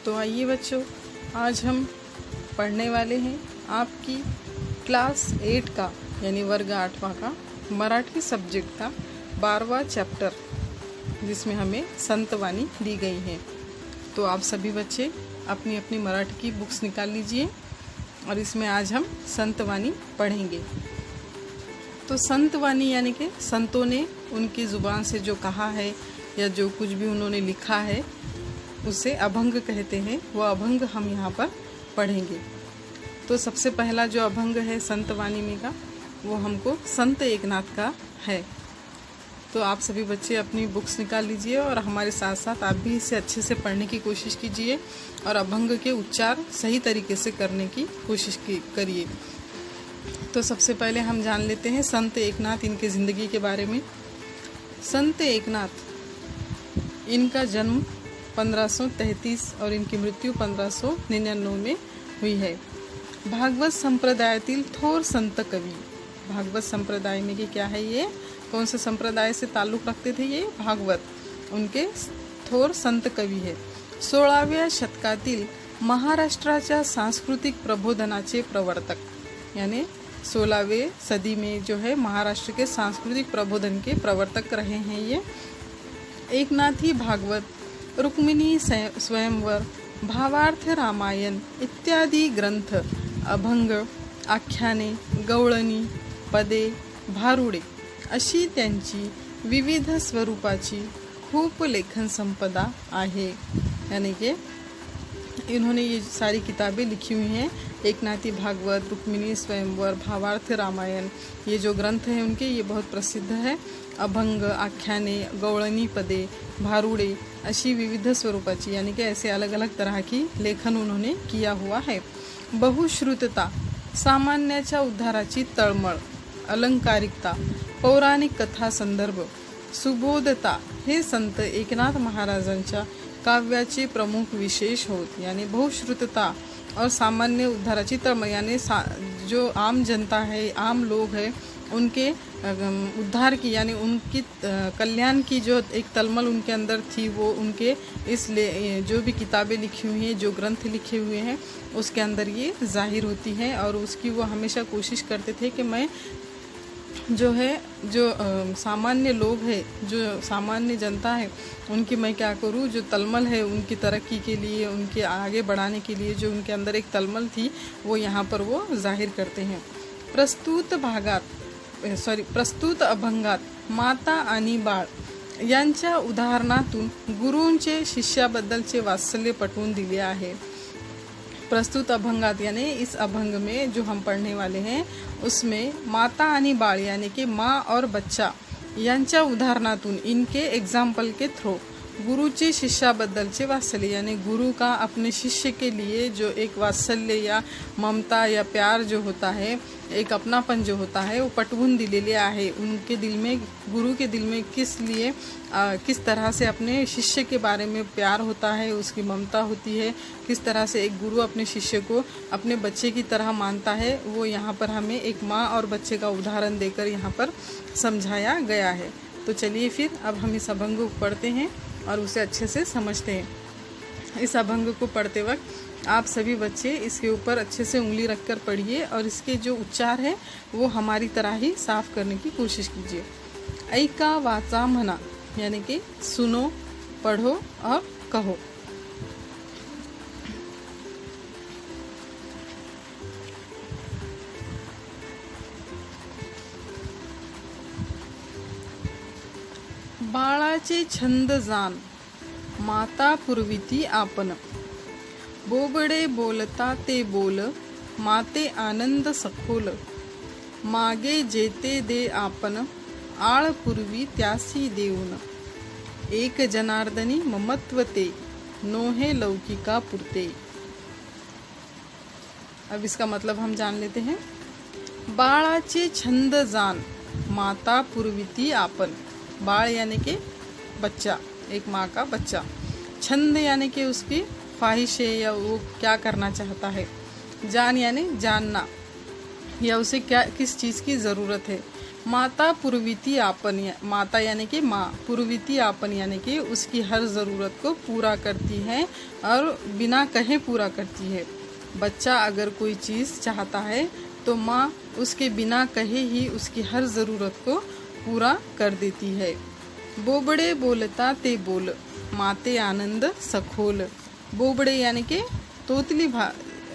तो आइए बच्चों, आज हम पढ़ने वाले हैं आपकी क्लास 8 का यानी वर्ग 8वां का मराठी सब्जेक्ट का 12वां चैप्टर, जिसमें हमें संतवाणी दी गई है। तो आप सभी बच्चे अपनी अपनी मराठी की बुक्स निकाल लीजिए और इसमें आज हम संतवाणी पढ़ेंगे। तो संतवाणी यानी कि संतों ने उनकी ज़ुबान से जो कहा है या जो कुछ भी उन्होंने लिखा है उसे अभंग कहते हैं। वो अभंग हम यहाँ पर पढ़ेंगे। तो सबसे पहला जो अभंग है संतवाणी में का, वो हमको संत एकनाथ का है। तो आप सभी बच्चे अपनी बुक्स निकाल लीजिए और हमारे साथ साथ आप भी इसे अच्छे से पढ़ने की कोशिश कीजिए और अभंग के उच्चार सही तरीके से करने की कोशिश करिए। तो सबसे पहले हम जान लेते हैं संत एकनाथ, इनके ज़िंदगी के बारे में। संत एकनाथ, इनका जन्म 1533 और इनकी मृत्यु 1599 में हुई है। भागवत संप्रदायातील थोर संत कवि। भागवत संप्रदाय में कि क्या है, ये कौन से संप्रदाय से ताल्लुक़ रखते थे, ये भागवत, उनके थोर संत कवी है। 16व्या शतकातील महाराष्ट्राच्या सांस्कृतिक प्रबोधनाचे प्रवर्तक, यानी 16वें सदी में जो है महाराष्ट्र के सांस्कृतिक प्रबोधन के प्रवर्तक रहे हैं ये। एकनाथी भागवत, रुक्मिणी स्वयंवर, भावार्थ रामायण इत्यादी ग्रंथ, अभंग, आख्याने, गवळणी, पदे, भारुडे अशी त्यांची विविध स्वरूपाची खूप लेखन संपदा आहे। यानी कि इन्होंने ये सारी किताबें लिखी हुई हैं। एकनाथी भागवत, रुक्मिणी स्वयंवर, भावार्थ रामायण, ये जो ग्रंथ हैं उनके, ये बहुत प्रसिद्ध है। अभंग, आख्याने, गवळणी, पदे, भारुडे अशी विविध स्वरूपाची, यानी कि ऐसे अलग अलग तरह की लेखन उन्होंने किया हुआ है। बहुश्रुतता, सामान्याच्या उद्धाराची तळमळ, अलंकारिकता, पौराणिक कथा संदर्भ, सुबोधता हे संत एकनाथ महाराजांच्या काव्याचे प्रमुख विशेष होत। यानी बहुश्रुतता और सामान्य उद्धाराची तळमळ, यानी जो आम जनता है, आम लोग है, उनके उद्धार की यानी उनकी कल्याण की जो एक तलमल उनके अंदर थी, वो उनके इसलिए जो भी किताबें लिखी हुई हैं, जो ग्रंथ लिखे हुए हैं, उसके अंदर ये जाहिर होती है। और उसकी वो हमेशा कोशिश करते थे कि मैं जो है, जो सामान्य लोग हैं, जो सामान्य जनता है, उनकी मैं क्या करूं, जो तलमल है उनकी तरक्की के लिए, उनके आगे बढ़ाने के लिए जो उनके अंदर एक तलमल थी, वो यहाँ पर वो जाहिर करते हैं। प्रस्तुत अभंगात माता आणि बाळ यांच्या उदाहरणातून गुरूंचे शिष्याबद्दलचे वात्सल्य पटवून दिले आहे। प्रस्तुत अभंगात यानी इस अभंग में जो हम पढ़ने वाले हैं, उसमें माता आणि बाळ यानी कि माँ और बच्चा यांच्या उदाहरणातून, इनके एग्जाम्पल के थ्रू गुरुचे शिष्याबद्दलचे वात्सल्य, यानी गुरु का अपने शिष्य के लिए जो एक वात्सल्य या ममता या प्यार जो होता है, एक अपनापन जो होता है, वो पटवून दिलेले आहे। उनके दिल में, गुरु के दिल में किस तरह से अपने शिष्य के बारे में प्यार होता है, उसकी ममता होती है, किस तरह से एक गुरु अपने शिष्य को अपने बच्चे की तरह मानता है, वो यहाँ पर हमें एक माँ और बच्चे का उदाहरण देकर यहाँ पर समझाया गया है। तो चलिए फिर अब हम इस अभंग को पढ़ते हैं और उसे अच्छे से समझते हैं। इस अभंग को पढ़ते वक्त आप सभी बच्चे इसके ऊपर अच्छे से उंगली रखकर पढ़िए और इसके जो उच्चार है वो हमारी तरह ही साफ करने की कोशिश कीजिए। ऐका वाचा म्हणा, यानी कि सुनो, पढ़ो और कहो। बाळाचे छंद जाण, माता पुरविती आपण, बोबडे बोलता ते बोल, माते आनंद सखोल, मागे जेते दे आपण, आळ पुरवी त्यासी देऊन, एक जनार्दनी ममत्व ते, नोहे लौकिका पुरते। अब इसका मतलब हम जान लेते हैं। बाळाचे छंद जाण, माता पुरविती आपण। बाळ यानी कि बच्चा, एक माँ का बच्चा। छंद यानी कि उसकी ख्वाहिश है या वो क्या करना चाहता है। जान यानी जानना या उसे क्या, किस चीज़ की ज़रूरत है। माता पुरविति आपन, माता यानी कि माँ, पुरविति आपन यानी कि उसकी हर ज़रूरत को पूरा करती है और बिना कहे पूरा करती है। बच्चा अगर कोई चीज़ चाहता है तो माँ उसके बिना कहे ही उसकी हर ज़रूरत को पूरा कर देती है। बोबड़े बोलता ते बोल, माते आनंद सखोल। बोबड़े यानी कि तोतली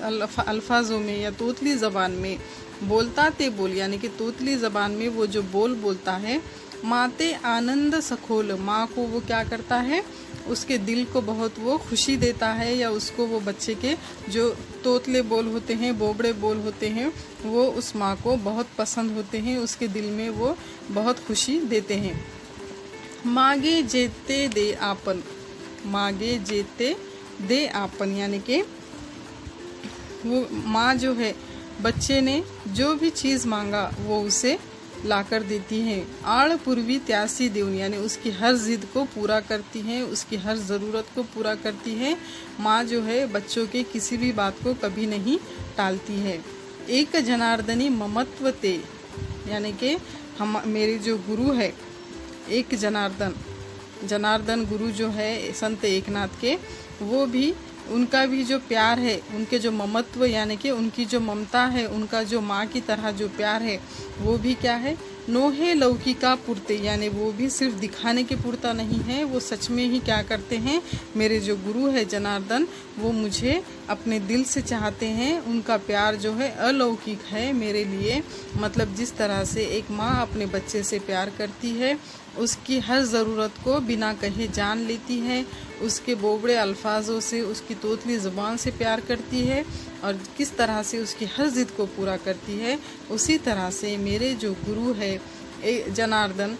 अल्फाजों में या तोतली ज़बान में, बोलता ते बोल यानी कि तोतली ज़बान में वो जो बोल बोलता है। माते आनंद सखोल, माँ को वो क्या करता है, उसके दिल को बहुत वो खुशी देता है, या उसको वो बच्चे के जो तोतले बोल होते हैं, बोबड़े बोल होते हैं, वो उस माँ को बहुत पसंद होते हैं, उसके दिल में वो बहुत खुशी देते हैं। मागे जेते दे आपन, मागे जेते दे आपन यानी कि वो माँ जो है बच्चे ने जो भी चीज़ मांगा वो उसे लाकर देती हैं। आड़ पूर्वी त्यासी देवन यानी उसकी हर जिद को पूरा करती हैं, उसकी हर ज़रूरत को पूरा करती है। माँ जो है बच्चों के किसी भी बात को कभी नहीं टालती है। एक जनार्दनी ममत्व ते यानी कि हम मेरे जो गुरु है, एक जनार्दन गुरु जो है संत एकनाथ के, वो भी उनका भी जो प्यार है, उनके जो ममत्व यानी कि उनकी जो ममता है, उनका जो माँ की तरह जो प्यार है, वो भी क्या है, नोहे लौकिका पुरते यानी वो भी सिर्फ दिखाने के पुरता नहीं है, वो सच में ही क्या करते हैं। मेरे जो गुरु है जनार्दन, वो मुझे अपने दिल से चाहते हैं, उनका प्यार जो है अलौकिक है मेरे लिए। मतलब जिस तरह से एक माँ अपने बच्चे से प्यार करती है, उसकी हर ज़रूरत को बिना कहे जान लेती है, उसके बोबड़े अल्फाजों से, उसकी तोतली ज़ुबान से प्यार करती है, और किस तरह से उसकी हर ज़िद को पूरा करती है, उसी तरह से मेरे जो गुरु है जनार्दन,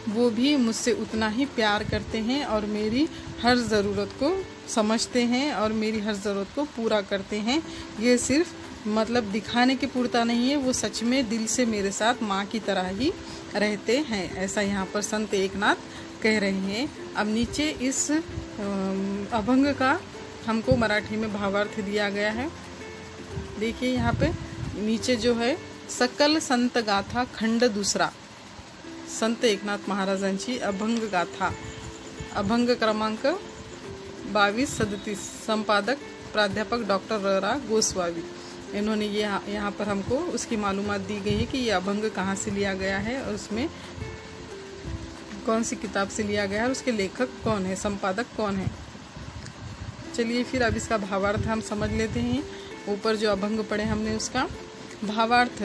वो भी मुझसे उतना ही प्यार करते हैं और मेरी हर ज़रूरत को समझते हैं और मेरी हर ज़रूरत को पूरा करते हैं। ये सिर्फ मतलब दिखाने के पुरता नहीं है, वो सच में दिल से मेरे साथ माँ की तरह ही रहते हैं, ऐसा यहाँ पर संत एकनाथ कह रहे हैं। अब नीचे इस अभंग का हमको मराठी में भावार्थ दिया गया है। देखिए यहाँ पे नीचे जो है, सकल संत गाथा खंड दूसरा, संत एकनाथ महाराजांची अभंग गाथा, अभंग क्रमांक 2237, संपादक प्राध्यापक डॉक्टर र.रा. गोस्वामी। इन्होंने ये यहाँ पर हमको उसकी मालूमात दी गई है कि ये अभंग कहाँ से लिया गया है और उसमें कौन सी किताब से लिया गया है और उसके लेखक कौन है, संपादक कौन है। चलिए फिर अब इसका भावार्थ हम समझ लेते हैं। ऊपर जो अभंग पढ़े हमने उसका भावार्थ,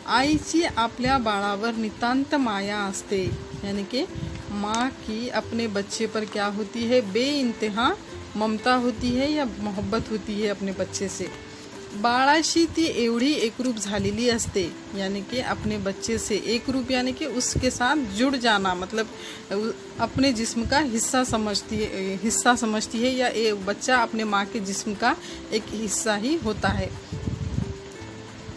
आईची आपल्या बाळावर नितांत माया असते, यानी कि माँ की अपने बच्चे पर क्या होती है, बेइंतहा ममता होती है या मोहब्बत होती है अपने बच्चे से। बाळाशी ती एवढी एकरूप झालेली असते, यानी कि अपने बच्चे से एकरूप यानी कि उसके साथ जुड़ जाना, मतलब अपने जिस्म का हिस्सा समझती है या एक बच्चा अपने माँ के जिस्म का एक हिस्सा ही होता है।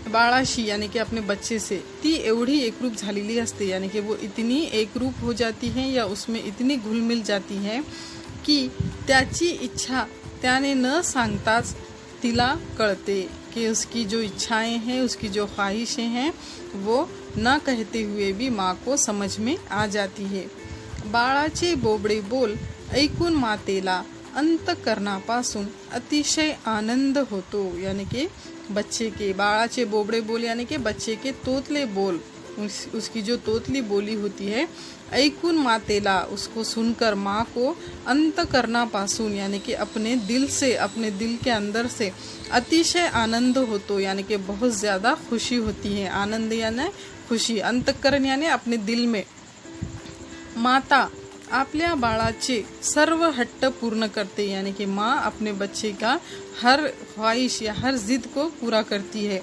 बाळाशी यानी कि अपने बच्चे से, ती एवढी एकरूप झालेली असते यानी कि वो इतनी एकरूप हो जाती है या उसमें इतनी घुल मिल जाती है कि त्याची इच्छा त्याने न सांगताच तिला कळते, कि उसकी जो इच्छाएं हैं, उसकी जो ख्वाहिशें हैं, वो न कहते हुए भी माँ को समझ में आ जाती है। बाळाचे बोबडे बोल ऐकून मातेला अंतःकरणापासून अतिशय आनंद होतो, यानी कि बच्चे के बाळाचे बोबड़े बोल यानी कि बच्चे के तोतले बोल, उसकी जो तोतली बोली होती है, ऐकून मातेला उसको सुनकर माँ को अंतःकरणापासून यानी कि अपने दिल से, अपने दिल के अंदर से अतिशय आनंद होतो, यानी कि बहुत ज़्यादा खुशी होती है। आनंद यानी खुशी, अंतःकरण यानी अपने दिल में। माता आपल्या बाळाचे सर्व हट्ट पूर्ण करते, यानी कि माँ अपने बच्चे का हर ख्वाहिश या हर जिद को पूरा करती है।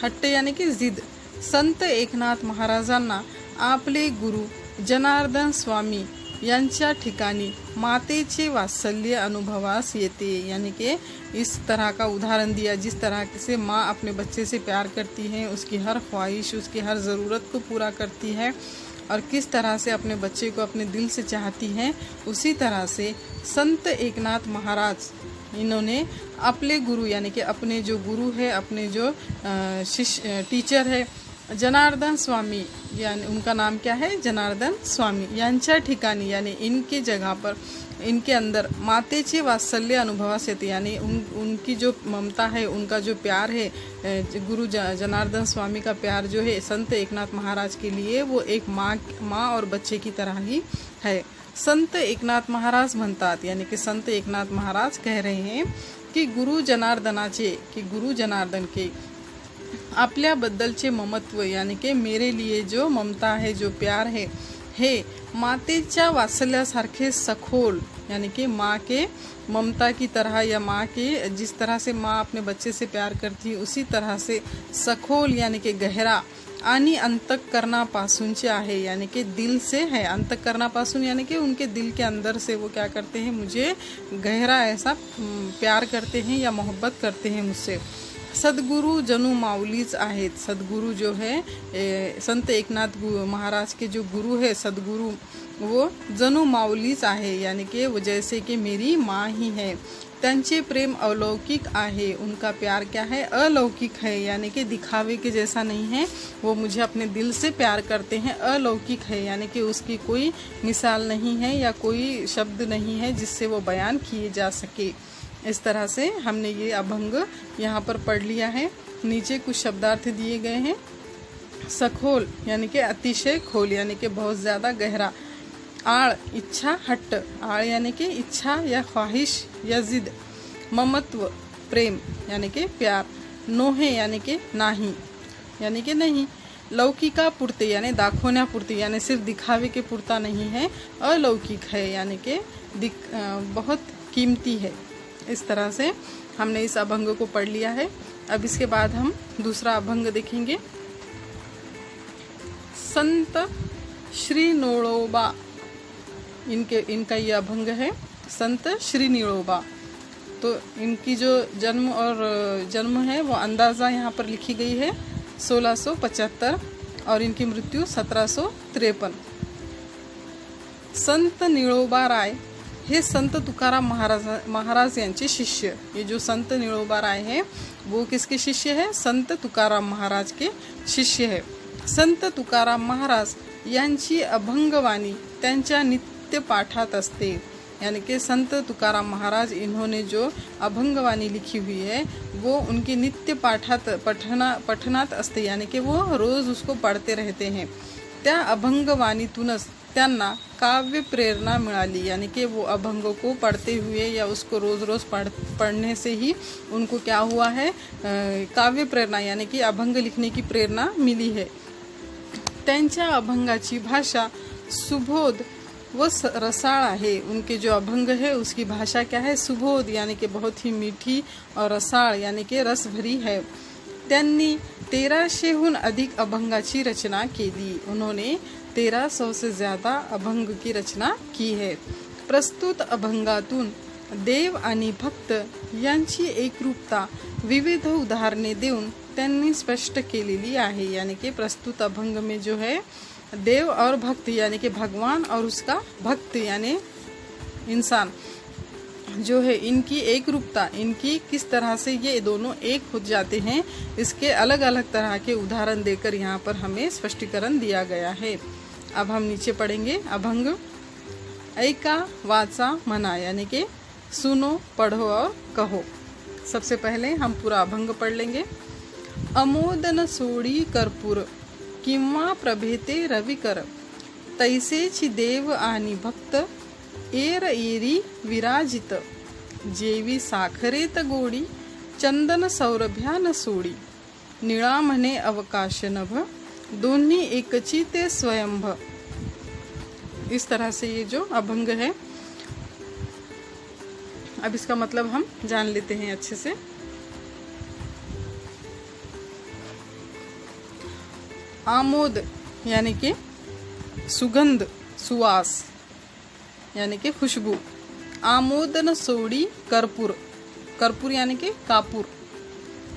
हट्ट यानी कि जिद। संत एकनाथ महाराजांना आपले गुरु जनार्दन स्वामी यांच्या ठिकाणी मातेचे वात्सल्य अनुभवास येते, यानी कि इस तरह का उदाहरण दिया, जिस तरह से माँ अपने बच्चे से प्यार करती है, उसकी हर ख्वाहिश, उसकी हर ज़रूरत को पूरा करती है और किस तरह से अपने बच्चे को अपने दिल से चाहती हैं, उसी तरह से संत एकनाथ महाराज इन्होंने अपने गुरु यानी कि अपने जो गुरु है, अपने जो शिष्य टीचर है जनार्दन स्वामी यानी उनका नाम क्या है, जनार्दन स्वामी यांच्या ठिकाणी यानी इनके जगह पर, इनके अंदर मातेचे वात्सल्य अनुभवास येते यानी उनकी जो ममता है, उनका जो प्यार है, गुरु जनार्दन स्वामी का प्यार जो है संत एकनाथ महाराज के लिए वो एक माँ और बच्चे की तरह ही है। संत एकनाथ महाराज म्हणतात यानी कि संत एकनाथ महाराज कह रहे हैं कि गुरु जनार्दन के आपल्याबद्दलचे ममत्व यानी कि मेरे लिए जो ममता है, जो प्यार है, हे मातेच्या वात्सल्यासारखे सखोल यानी कि माँ के ममता की तरह, या माँ के जिस तरह से माँ अपने बच्चे से प्यार करती है उसी तरह से सखोल यानी कि गहरा आणि अंतःकरणापासूनचे आहे यानी कि दिल से है। अंतःकरणापासून यानी कि उनके दिल के अंदर से वो क्या करते हैं, मुझे गहरा ऐसा प्यार करते हैं या मोहब्बत करते हैं मुझसे। सद्गुरु जनु माऊलीच आहेत। सद्गुरु जो है संत एकनाथ महाराज के जो गुरु है सद्गुरु, वो जनु माऊलीच आहे यानी कि वो जैसे कि मेरी माँ ही है। त्यांचे प्रेम अलौकिक आहे, उनका प्यार क्या है, अलौकिक है यानी कि दिखावे के जैसा नहीं है, वो मुझे अपने दिल से प्यार करते हैं। अलौकिक है यानी कि उसकी कोई मिसाल नहीं है या कोई शब्द नहीं है जिससे वो बयान किए जा सके। इस तरह से हमने ये अभंग यहाँ पर पढ़ लिया है। नीचे कुछ शब्दार्थ दिए गए हैं। सखोल यानी कि अतिशय खोल यानी कि बहुत ज़्यादा गहरा। आड़ इच्छा हट्ट, आड़ यानी कि इच्छा या ख्वाहिश या जिद। ममत्व प्रेम यानी कि प्यार। नोहे यानी कि नाही यानी कि नहीं। लौकिका पुरते यानी दाखवण्यापुरते यानी सिर्फ दिखावे के पुरता नहीं है। अलौकिक है यानी कि बहुत कीमती है। इस तरह से हमने इस अभंग को पढ़ लिया है। अब इसके बाद हम दूसरा अभंग देखेंगे। संत श्री निळोबा, इनका ये अभंग है। संत श्री निळोबा, तो इनकी जो जन्म है वो अंदाज़ा यहाँ पर लिखी गई है 1675 और इनकी मृत्यु 1753। संत निळोबा राय हे संत तुकाराम महाराज यांचे शिष्य। ये जो संत निळोबा राय है वो किसके शिष्य है, संत तुकाराम महाराज के शिष्य है। संत तुकाराम महाराज यांची अभंगवाणी त्यांच्या नित्य पाठात असते यानी कि संत तुकाराम महाराज इन्होंने जो अभंगवाणी लिखी हुई है वो उनकी नित्य पठनात असते यानी कि वो रोज उसको पढ़ते रहते हैं। त्या अभंगवाणीतूनच त्यांना काव्य प्रेरणा मिळाली यानी कि वो अभंग को पढ़ते हुए या उसको रोज़ रोज़ पढ़ने से ही उनको क्या हुआ है, काव्य प्रेरणा यानी कि अभंग लिखने की प्रेरणा मिली है। त्यांच्या अभंगाची भाषा सुबोध व रसाळ आहे। उनके जो अभंग है उसकी भाषा क्या है, सुबोध यानी कि बहुत ही मीठी और रसाळ यानी कि रस भरी है। त्यांनी 1300हून अधिक अभंगाची रचना केली। उन्होंने 1300 से ज़्यादा अभंग की रचना की है। प्रस्तुत अभंगातून देव आणि भक्त यांची एकरूपता विविध उदाहरणे देऊन त्यांनी स्पष्ट केलेली आहे। यानी कि प्रस्तुत अभंग में जो है देव और भक्त यानी कि भगवान और उसका भक्त यानी इंसान जो है, इनकी एक रूपता, इनकी किस तरह से ये दोनों एक हो जाते हैं, इसके अलग अलग तरह के उदाहरण देकर यहाँ पर हमें स्पष्टीकरण दिया गया है। अब हम नीचे पढ़ेंगे अभंग। ऐका वाचा मना यानी कि सुनो, पढ़ो और कहो। सबसे पहले हम पूरा अभंग पढ़ लेंगे। अमोदन सोडी कर्पूर किंवा प्रभेते रविकर, तैसेची देव आणि भक्त एर एरी विराजित, जेवी साखरेत गोडी चंदन सौरभ्यान सोडी, निळा म्हणे अवकाश नभ, दोन्ही एकची ते स्वयंभ। इस तरह से ये जो अभंग है, अब इसका मतलब हम जान लेते हैं अच्छे से। आमोद यानी कि सुगंध, सुवास यानी कि खुशबू। आमोदन सोडी कर्पूर, कर्पूर यानी कि कापूर।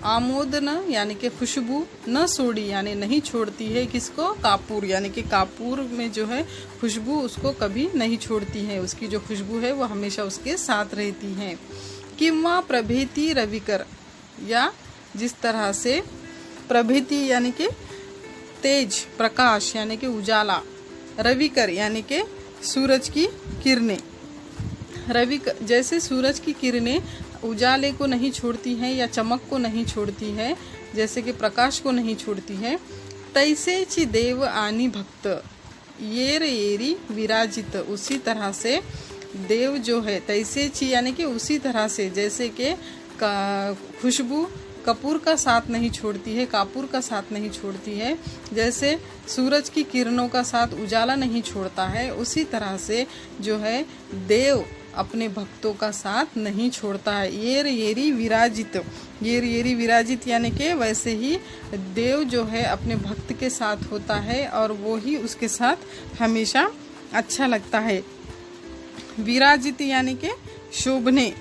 आमोदन यानी कि खुशबू, न सोडी यानी नहीं छोड़ती है किसको, कापूर यानी कि कापूर में जो है खुशबू उसको कभी नहीं छोड़ती है, उसकी जो खुशबू है वो हमेशा उसके साथ रहती है। किंवा प्रभेती रविकर, या जिस तरह से प्रभेती यानी कि तेज प्रकाश यानी कि उजाला, रविकर यानी कि सूरज की किरणें। जैसे सूरज की किरणें उजाले को नहीं छोड़ती हैं या चमक को नहीं छोड़ती है, जैसे कि प्रकाश को नहीं छोड़ती है, तैसेची देव आनी भक्त येर येरी विराजित, उसी तरह से देव जो है, तैसेची यानी कि उसी तरह से, जैसे कि खुशबू कपूर का साथ नहीं छोड़ती है, कापूर का साथ नहीं छोड़ती है, जैसे सूरज की किरणों का साथ उजाला नहीं छोड़ता है, उसी तरह से जो है देव अपने भक्तों का साथ नहीं छोड़ता है। येर येरी विराजित, येर येरी विराजित यानी कि वैसे ही देव जो है अपने भक्त के साथ होता है और वो ही उसके साथ हमेशा अच्छा लगता है। विराजित यानी कि शोभने,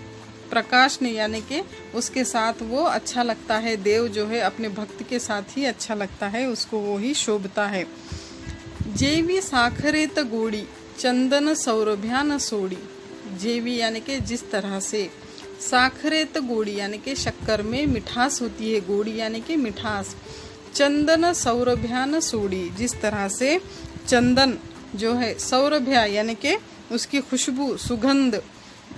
प्रकाश ने यानी कि उसके साथ वो अच्छा लगता है। देव जो है अपने भक्त के साथ ही अच्छा लगता है, उसको वो ही शोभता है। जेवी साखरेत गोड़ी चंदन सौरभ्यान सोड़ी, जेवी यानी कि जिस तरह से, साखरेत गोड़ी यानी कि शक्कर में मिठास होती है, गोड़ी यानी कि मिठास, चंदन सौरभ्यान सोड़ी, जिस तरह से चंदन जो है सौरभ्या यानी कि उसकी खुशबू, सुगंध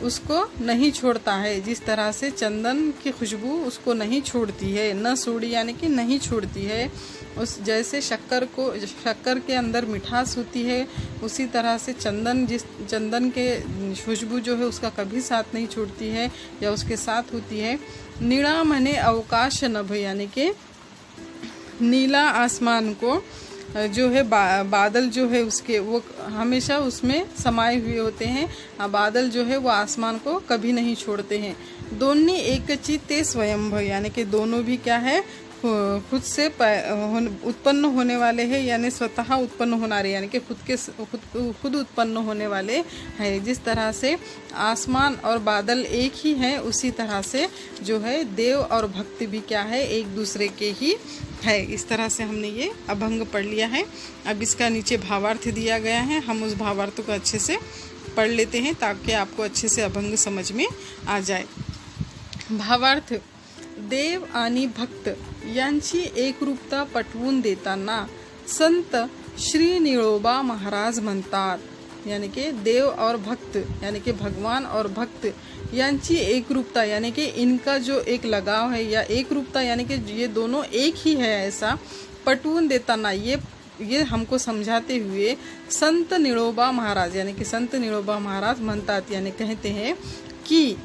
उसको नहीं छोड़ता है, जिस तरह से चंदन की खुशबू उसको नहीं छोड़ती है, न सोड़ी यानी कि नहीं छोड़ती है। उस जैसे शक्कर के अंदर मिठास होती है, उसी तरह से चंदन के खुशबू जो है उसका कभी साथ नहीं छोड़ती है या उसके साथ होती है। नीला मने अवकाश नभ यानी कि नीला आसमान को जो है बादल जो है उसके वो हमेशा उसमें समाये हुए होते हैं। बादल जो है वो आसमान को कभी नहीं छोड़ते हैं। दोनों एक चित्ते स्वयंभ यानी कि दोनों भी क्या है, खुद से उत्पन्न होने वाले हैं, यानी स्वतः उत्पन्न होनारे यानी कि खुद उत्पन्न होने वाले हैं। जिस तरह से आसमान और बादल एक ही हैं, उसी तरह से जो है देव और भक्त भी क्या है, एक दूसरे के ही है। इस तरह से हमने ये अभंग पढ़ लिया है। अब इसका नीचे भावार्थ दिया गया है, हम उस भावार्थ को अच्छे से पढ़ लेते हैं ताकि आपको अच्छे से अभंग समझ में आ जाए। भावार्थ, देव आणि भक्त यांची एकरूपता पटवून देताना संत श्री निळोबा महाराज म्हणतात, यानी कि देव और भक्त यानी कि भगवान और भक्त यांची एकरूपता यानी कि इनका जो एक लगाव है या एकरूपता यानी कि ये दोनों एक ही है, ऐसा पटवून देताना ये हमको समझाते हुए संत निळोबा महाराज यानी कि संत निळोबा महाराज म्हणतात यानी कहते हैं कि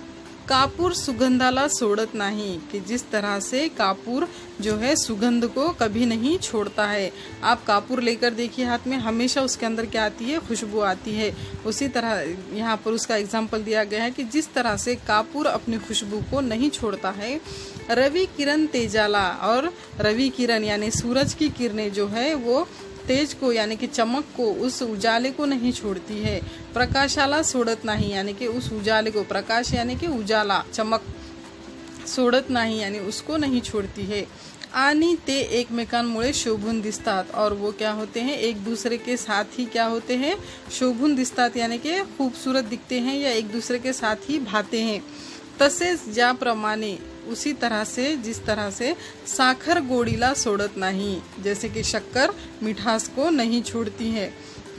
कापूर सुगंधाला सोड़त नहीं, कि जिस तरह से कापूर जो है सुगंध को कभी नहीं छोड़ता है। आप कापूर लेकर देखिए हाथ में, हमेशा उसके अंदर क्या आती है, खुशबू आती है। उसी तरह यहाँ पर उसका एग्जाम्पल दिया गया है कि जिस तरह से कापूर अपनी खुशबू को नहीं छोड़ता है, रवि किरण तेजाला, और रवि किरण यानी सूरज की किरणें जो है वो तेज को यानी कि चमक को, उस उजाले को नहीं छोड़ती है। प्रकाशाला सोडत नहीं यानी कि उस उजाले को, प्रकाश यानी कि उजाला, चमक, सोडत नहीं यानी उसको नहीं छोड़ती है। आणि ते एकमेकांमुळे शोभून दिसतात, और वो क्या होते हैं, एक दूसरे के साथ ही क्या होते हैं, शोभून दिसतात यानी कि खूबसूरत दिखते हैं या एक दूसरे के साथ ही भाते हैं। तसेच ज्याप्रमाणे, उसी तरह से, जिस तरह से साखर गोड़ीला सोडत नहीं, जैसे कि शक्कर मिठास को नहीं छोड़ती है।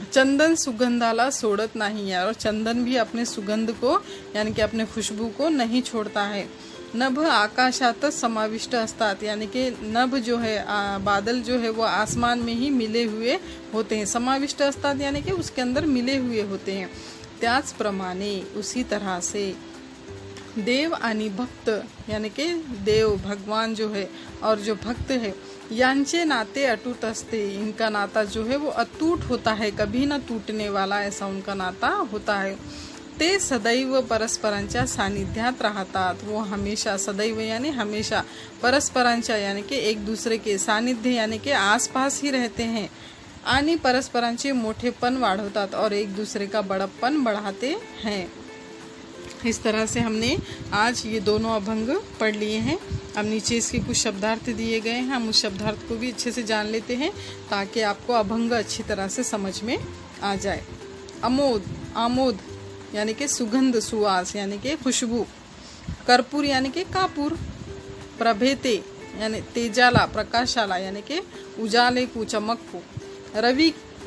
चंदन सुगंधाला सोडत नहीं है, और चंदन भी अपने सुगंध को यानी कि अपने खुशबू को नहीं छोड़ता है। नभ आकाशातच समाविष्ट असतात, यानी कि नभ जो है बादल जो है वो आसमान में ही मिले हुए होते हैं। समाविष्ट असतात यानी कि उसके अंदर मिले हुए होते हैं। त्याचप्रमाणे, उसी तरह से देव आणि भक्त यानी कि देव भगवान जो है और जो भक्त है, यांचे नाते अटूट असते, इनका नाता जो है वो अटूट होता है, कभी न टूटने वाला ऐसा उनका नाता होता है। ते सदैव परस्परांच्या सानिध्यात राहतात, वो हमेशा, सदैव यानी हमेशा, परस्परांच्या यानी कि एक दूसरे के, सानिध्य यानी कि आसपास ही रहते हैं, आणि परस्परांचे मोठेपन वाढवतात और एक दूसरे का बड़प्पन बढ़ाते हैं। इस तरह से हमने आज ये दोनों अभंग पढ़ लिए हैं। अब नीचे इसके कुछ शब्दार्थ दिए गए हैं, हम उस शब्दार्थ को भी अच्छे से जान लेते हैं ताकि आपको अभंग अच्छी तरह से समझ में आ जाए। अमोद, आमोद यानी कि सुगंध, सुवास यानी कि खुशबू। कर्पूर यानी कि कापूर। प्रभेते यानी तेजाला, प्रकाशाला यानी कि उजाले को, चमक को।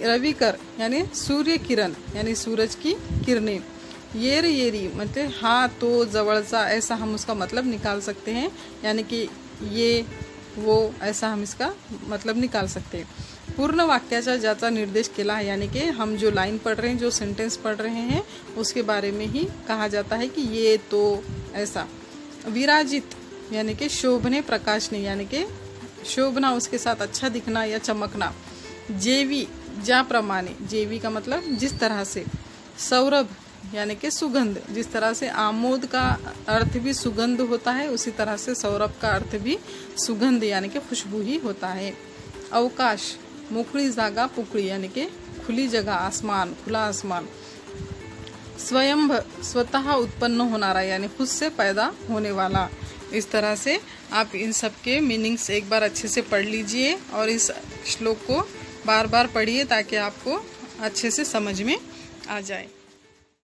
रविकर यानी सूर्य किरण यानी सूरज की किरणें। येरी मतलब हाँ तो, जवळचा, ऐसा हम उसका मतलब निकाल सकते हैं, यानी कि ये वो, ऐसा हम इसका मतलब निकाल सकते हैं। पूर्ण वाक्याचा ज्याचा निर्देश केला है, यानी कि हम जो लाइन पढ़ रहे हैं, जो सेंटेंस पढ़ रहे हैं, उसके बारे में ही कहा जाता है कि ये तो, ऐसा। विराजित यानी कि शोभने, प्रकाशने यानी कि शोभना, उसके साथ अच्छा दिखना या चमकना। जेवी ज्याप्रमाणे, जेवी का मतलब जिस तरह से। सौरभ यानी कि सुगंध, जिस तरह से आमोद का अर्थ भी सुगंध होता है, उसी तरह से सौरभ का अर्थ भी सुगंध यानी कि खुशबू ही होता है। अवकाश मोकळी जागा, पोकळी यानी कि खुली जगह, आसमान, खुला आसमान। स्वयंभ स्वतः उत्पन्न होनारा यानी खुद से पैदा होने वाला। इस तरह से आप इन सब के मीनिंग्स एक बार अच्छे से पढ़ लीजिए और इस श्लोक को बार बार पढ़िए ताकि आपको अच्छे से समझ में आ जाए।